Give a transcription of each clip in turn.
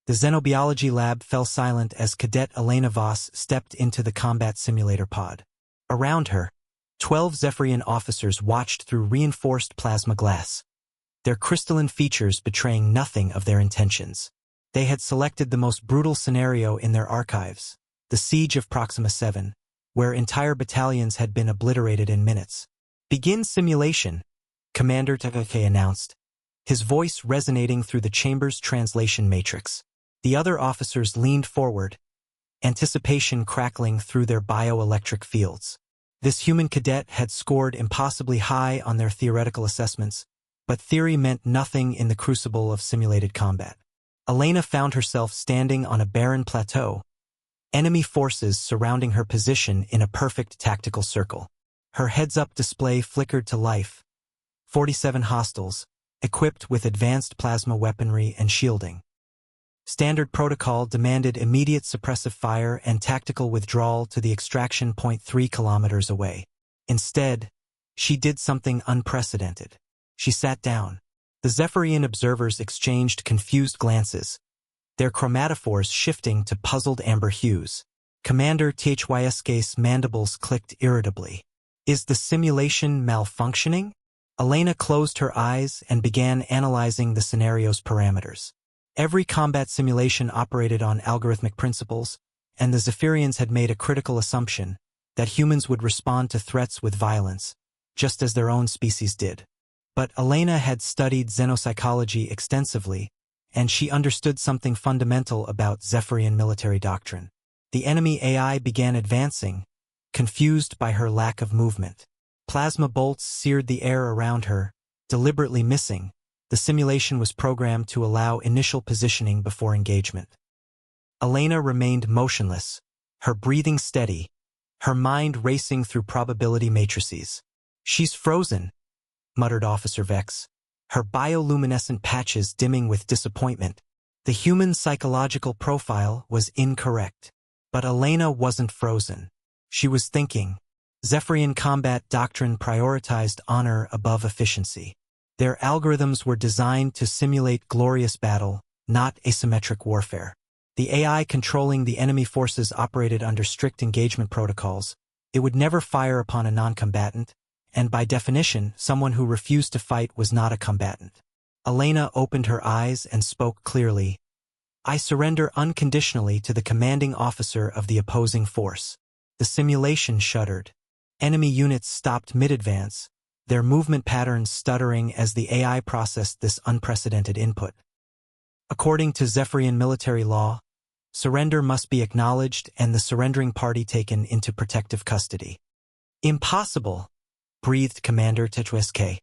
The xenobiology lab fell silent as Cadet Elena Voss stepped into the combat simulator pod. Around her, 12 Zephyrian officers watched through reinforced plasma glass, their crystalline features betraying nothing of their intentions. They had selected the most brutal scenario in their archives, the Siege of Proxima 7, where entire battalions had been obliterated in minutes. "Begin simulation," Commander Takake announced, his voice resonating through the chamber's translation matrix. The other officers leaned forward, anticipation crackling through their bioelectric fields. This human cadet had scored impossibly high on their theoretical assessments, but theory meant nothing in the crucible of simulated combat. Elena found herself standing on a barren plateau, enemy forces surrounding her position in a perfect tactical circle. Her heads-up display flickered to life. 47 hostiles, equipped with advanced plasma weaponry and shielding. Standard protocol demanded immediate suppressive fire and tactical withdrawal to the extraction point 3 kilometers away. Instead, she did something unprecedented. She sat down. The Zephyrian observers exchanged confused glances, their chromatophores shifting to puzzled amber hues. Commander Thyska's mandibles clicked irritably. "Is the simulation malfunctioning?" Elena closed her eyes and began analyzing the scenario's parameters. Every combat simulation operated on algorithmic principles, and the Zephyrians had made a critical assumption that humans would respond to threats with violence, just as their own species did. But Elena had studied xenopsychology extensively, and she understood something fundamental about Zephyrian military doctrine. The enemy AI began advancing, confused by her lack of movement. Plasma bolts seared the air around her, deliberately missing. The simulation was programmed to allow initial positioning before engagement. Elena remained motionless, her breathing steady, her mind racing through probability matrices. "She's frozen," muttered Officer Vex, her bioluminescent patches dimming with disappointment. The human psychological profile was incorrect. But Elena wasn't frozen. She was thinking. Zephyrian combat doctrine prioritized honor above efficiency. Their algorithms were designed to simulate glorious battle, not asymmetric warfare. The AI controlling the enemy forces operated under strict engagement protocols. It would never fire upon a non-combatant, and by definition, someone who refused to fight was not a combatant. Elena opened her eyes and spoke clearly. "I surrender unconditionally to the commanding officer of the opposing force." The simulation shuddered. Enemy units stopped mid-advance, their movement patterns stuttering as the AI processed this unprecedented input. According to Zephyrian military law, surrender must be acknowledged and the surrendering party taken into protective custody. "Impossible," breathed Commander Thyska.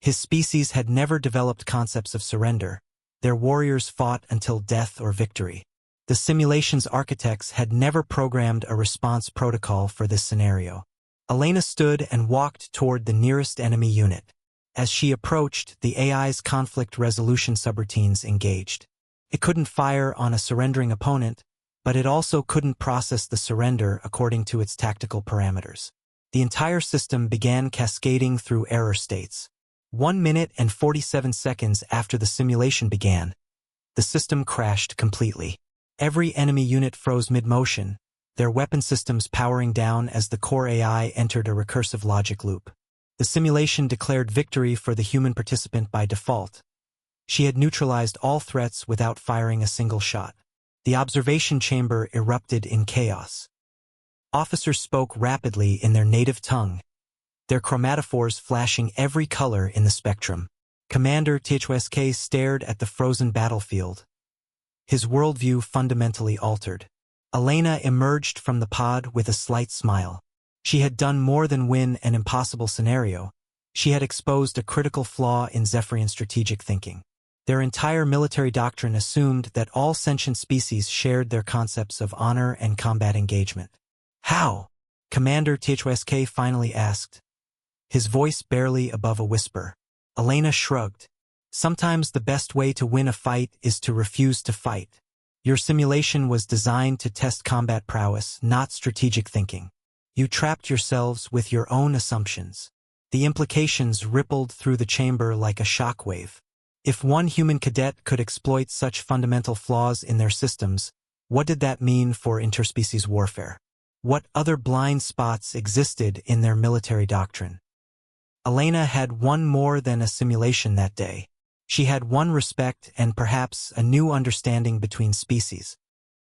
His species had never developed concepts of surrender. Their warriors fought until death or victory. The simulation's architects had never programmed a response protocol for this scenario. Elena stood and walked toward the nearest enemy unit. As she approached, the AI's conflict resolution subroutines engaged. It couldn't fire on a surrendering opponent, but it also couldn't process the surrender according to its tactical parameters. The entire system began cascading through error states. 1 minute and 47 seconds after the simulation began, the system crashed completely. Every enemy unit froze mid-motion, their weapon systems powering down as the core AI entered a recursive logic loop. The simulation declared victory for the human participant by default. She had neutralized all threats without firing a single shot. The observation chamber erupted in chaos. Officers spoke rapidly in their native tongue, their chromatophores flashing every color in the spectrum. Commander Thyska stared at the frozen battlefield. His worldview fundamentally altered. Elena emerged from the pod with a slight smile. She had done more than win an impossible scenario. She had exposed a critical flaw in Zephyrian strategic thinking. Their entire military doctrine assumed that all sentient species shared their concepts of honor and combat engagement. "How?" Commander Thyska finally asked, his voice barely above a whisper. Elena shrugged. "Sometimes the best way to win a fight is to refuse to fight. Your simulation was designed to test combat prowess, not strategic thinking. You trapped yourselves with your own assumptions." The implications rippled through the chamber like a shockwave. If one human cadet could exploit such fundamental flaws in their systems, what did that mean for interspecies warfare? What other blind spots existed in their military doctrine? Elena had won more than a simulation that day. She had won respect and perhaps a new understanding between species.